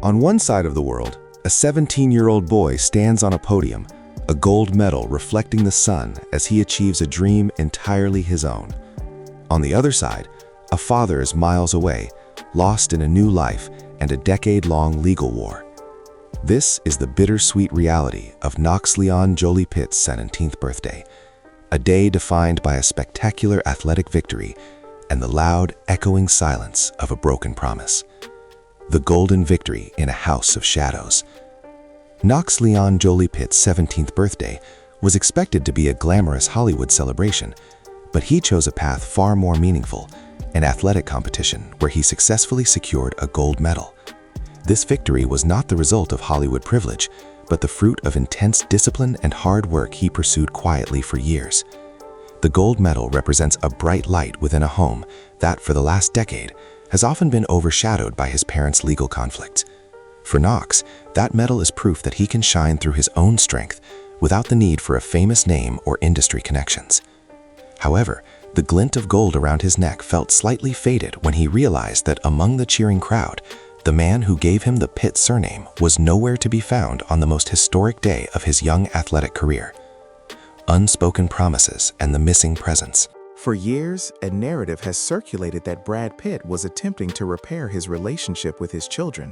On one side of the world, a 17-year-old boy stands on a podium, a gold medal reflecting the sun as he achieves a dream entirely his own. On the other side, a father is miles away, lost in a new life and a decade-long legal war. This is the bittersweet reality of Knox Leon Jolie-Pitt's 17th birthday, a day defined by a spectacular athletic victory and the loud, echoing silence of a broken promise. The golden victory in a house of shadows. Knox Leon Jolie-Pitt's 17th birthday was expected to be a glamorous Hollywood celebration, but he chose a path far more meaningful, an athletic competition where he successfully secured a gold medal. This victory was not the result of Hollywood privilege, but the fruit of intense discipline and hard work he pursued quietly for years. The gold medal represents a bright light within a home that, for the last decade, has often been overshadowed by his parents' legal conflicts. For Knox, that medal is proof that he can shine through his own strength without the need for a famous name or industry connections. However, the glint of gold around his neck felt slightly faded when he realized that among the cheering crowd, the man who gave him the Pitt surname was nowhere to be found on the most historic day of his young athletic career. Unspoken promises and the missing presence. For years, a narrative has circulated that Brad Pitt was attempting to repair his relationship with his children,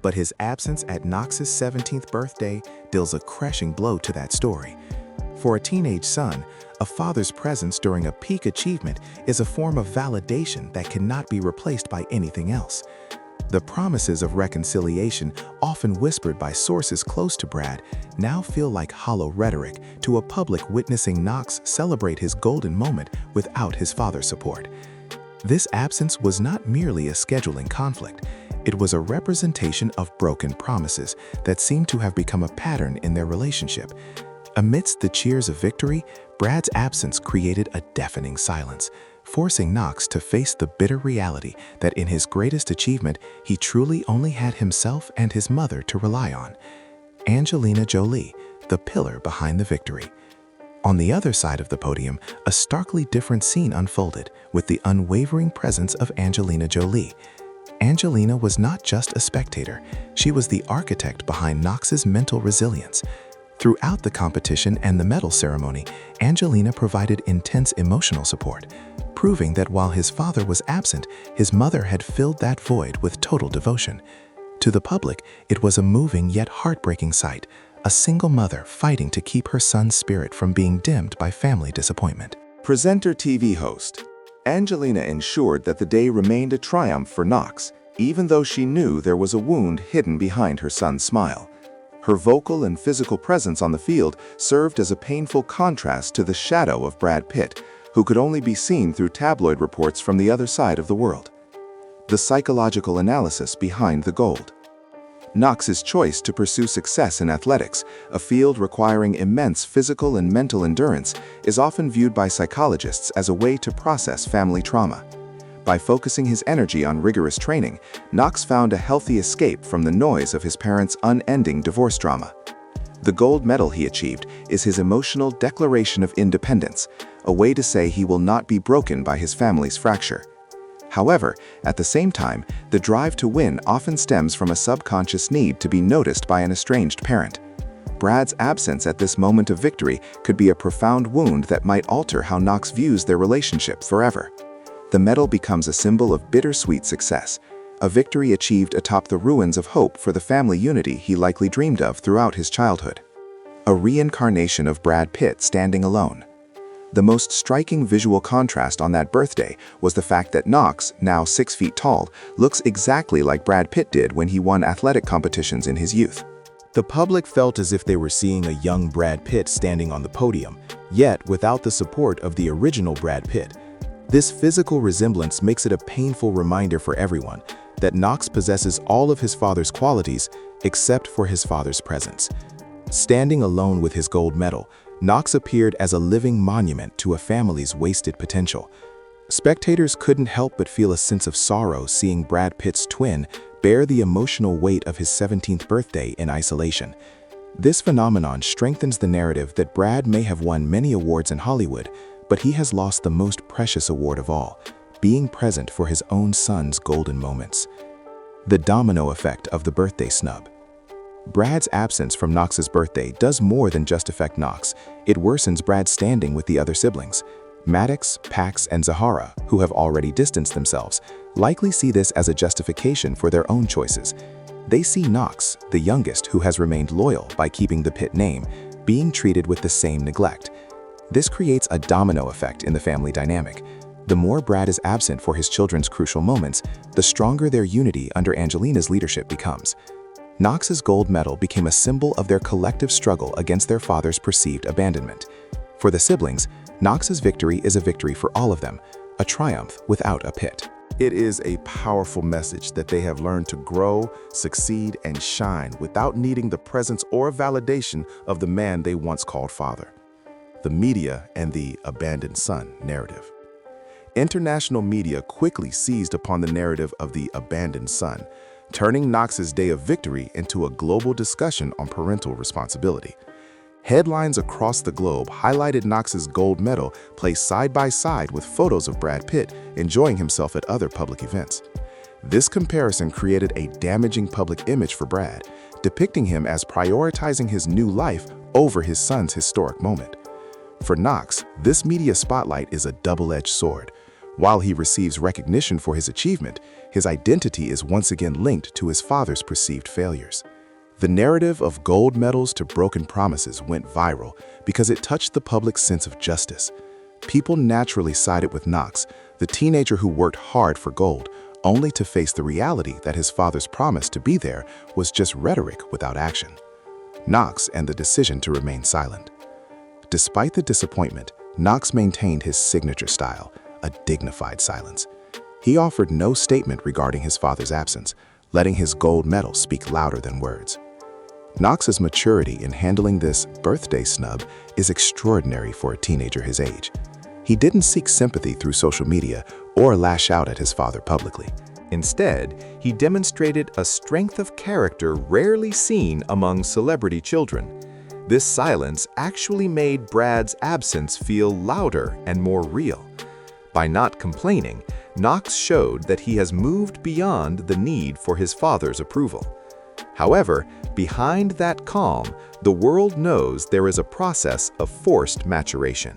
but his absence at Knox's 17th birthday deals a crushing blow to that story. For a teenage son, a father's presence during a peak achievement is a form of validation that cannot be replaced by anything else. The promises of reconciliation, often whispered by sources close to Brad, now feel like hollow rhetoric to a public witnessing Knox celebrate his golden moment without his father's support. This absence was not merely a scheduling conflict. It was a representation of broken promises that seemed to have become a pattern in their relationship. Amidst the cheers of victory, Brad's absence created a deafening silence, forcing Knox to face the bitter reality that in his greatest achievement, he truly only had himself and his mother to rely on. Angelina Jolie, the pillar behind the victory. On the other side of the podium, a starkly different scene unfolded with the unwavering presence of Angelina Jolie. Angelina was not just a spectator, she was the architect behind Knox's mental resilience. Throughout the competition and the medal ceremony, Angelina provided intense emotional support, proving that while his father was absent, his mother had filled that void with total devotion. To the public, it was a moving yet heartbreaking sight, a single mother fighting to keep her son's spirit from being dimmed by family disappointment. Presenter TV host. Angelina ensured that the day remained a triumph for Knox, even though she knew there was a wound hidden behind her son's smile. Her vocal and physical presence on the field served as a painful contrast to the shadow of Brad Pitt, who could only be seen through tabloid reports from the other side of the world. The psychological analysis behind the gold. Knox's choice to pursue success in athletics, a field requiring immense physical and mental endurance, is often viewed by psychologists as a way to process family trauma. By focusing his energy on rigorous training, Knox found a healthy escape from the noise of his parents' unending divorce drama. The gold medal he achieved is his emotional declaration of independence, a way to say he will not be broken by his family's fracture. However, at the same time, the drive to win often stems from a subconscious need to be noticed by an estranged parent. Brad's absence at this moment of victory could be a profound wound that might alter how Knox views their relationship forever. The medal becomes a symbol of bittersweet success, a victory achieved atop the ruins of hope for the family unity he likely dreamed of throughout his childhood. A reincarnation of Brad Pitt standing alone. The most striking visual contrast on that birthday was the fact that Knox, now 6 feet tall, looks exactly like Brad Pitt did when he won athletic competitions in his youth. The public felt as if they were seeing a young Brad Pitt standing on the podium, yet without the support of the original Brad Pitt. This physical resemblance makes it a painful reminder for everyone that Knox possesses all of his father's qualities except for his father's presence. Standing alone with his gold medal, Knox appeared as a living monument to a family's wasted potential. Spectators couldn't help but feel a sense of sorrow seeing Brad Pitt's twin bear the emotional weight of his 17th birthday in isolation. This phenomenon strengthens the narrative that Brad may have won many awards in Hollywood, but he has lost the most precious award of all, being present for his own son's golden moments. The domino effect of the birthday snub. Brad's absence from Knox's birthday does more than just affect Knox. It worsens Brad's standing with the other siblings. Maddox, Pax, and Zahara, who have already distanced themselves, likely see this as a justification for their own choices. They see Knox, the youngest who has remained loyal by keeping the Pitt name, being treated with the same neglect. This creates a domino effect in the family dynamic. The more Brad is absent for his children's crucial moments, the stronger their unity under Angelina's leadership becomes. Knox's gold medal became a symbol of their collective struggle against their father's perceived abandonment. For the siblings, Knox's victory is a victory for all of them, a triumph without a Pitt. It is a powerful message that they have learned to grow, succeed, and shine without needing the presence or validation of the man they once called father. The media and the abandoned son narrative. International media quickly seized upon the narrative of the abandoned son, turning Knox's day of victory into a global discussion on parental responsibility. Headlines across the globe highlighted Knox's gold medal placed side by side with photos of Brad Pitt enjoying himself at other public events. This comparison created a damaging public image for Brad, depicting him as prioritizing his new life over his son's historic moment. For Knox, this media spotlight is a double-edged sword. While he receives recognition for his achievement, his identity is once again linked to his father's perceived failures. The narrative of gold medals to broken promises went viral because it touched the public's sense of justice. People naturally sided with Knox, the teenager who worked hard for gold, only to face the reality that his father's promise to be there was just rhetoric without action. Knox and the decision to remain silent. Despite the disappointment, Knox maintained his signature style, a dignified silence. He offered no statement regarding his father's absence, letting his gold medal speak louder than words. Knox's maturity in handling this birthday snub is extraordinary for a teenager his age. He didn't seek sympathy through social media or lash out at his father publicly. Instead, he demonstrated a strength of character rarely seen among celebrity children. This silence actually made Brad's absence feel louder and more real. By not complaining, Knox showed that he has moved beyond the need for his father's approval. However, behind that calm, the world knows there is a process of forced maturation.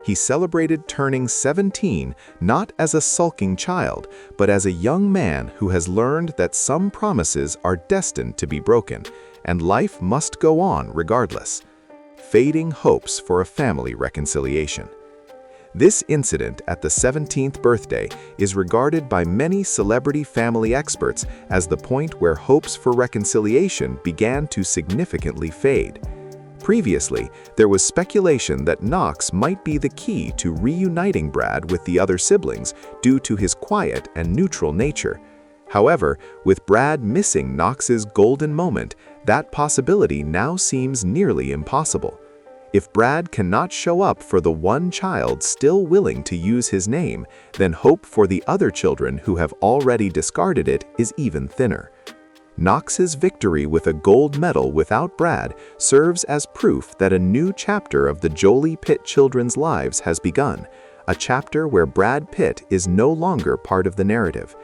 He celebrated turning 17 not as a sulking child, but as a young man who has learned that some promises are destined to be broken, and life must go on regardless. Fading hopes for a family reconciliation. This incident at the 17th birthday is regarded by many celebrity family experts as the point where hopes for reconciliation began to significantly fade. Previously, there was speculation that Knox might be the key to reuniting Brad with the other siblings due to his quiet and neutral nature. However, with Brad missing Knox's golden moment, that possibility now seems nearly impossible. If Brad cannot show up for the one child still willing to use his name, then hope for the other children who have already discarded it is even thinner. Knox's victory with a gold medal without Brad serves as proof that a new chapter of the Jolie-Pitt children's lives has begun, a chapter where Brad Pitt is no longer part of the narrative.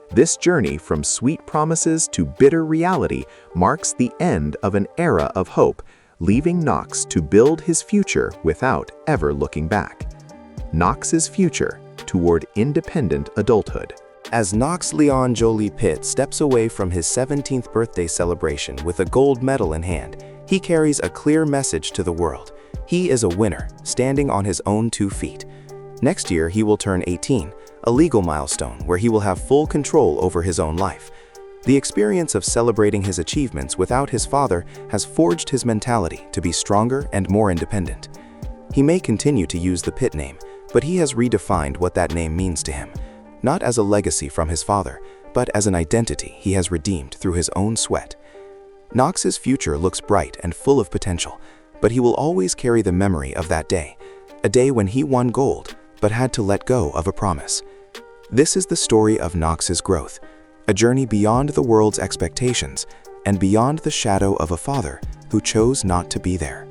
This journey from sweet promises to bitter reality marks the end of an era of hope, leaving Knox to build his future without ever looking back. Knox's future toward independent adulthood. As Knox Leon Jolie-Pitt steps away from his 17th birthday celebration with a gold medal in hand, he carries a clear message to the world. He is a winner, standing on his own 2 feet. Next year, he will turn 18, a legal milestone where he will have full control over his own life. The experience of celebrating his achievements without his father has forged his mentality to be stronger and more independent. He may continue to use the Pitt name, but he has redefined what that name means to him, not as a legacy from his father, but as an identity he has redeemed through his own sweat. Knox's future looks bright and full of potential, but he will always carry the memory of that day, a day when he won gold, but had to let go of a promise. This is the story of Knox's growth, a journey beyond the world's expectations and beyond the shadow of a father who chose not to be there.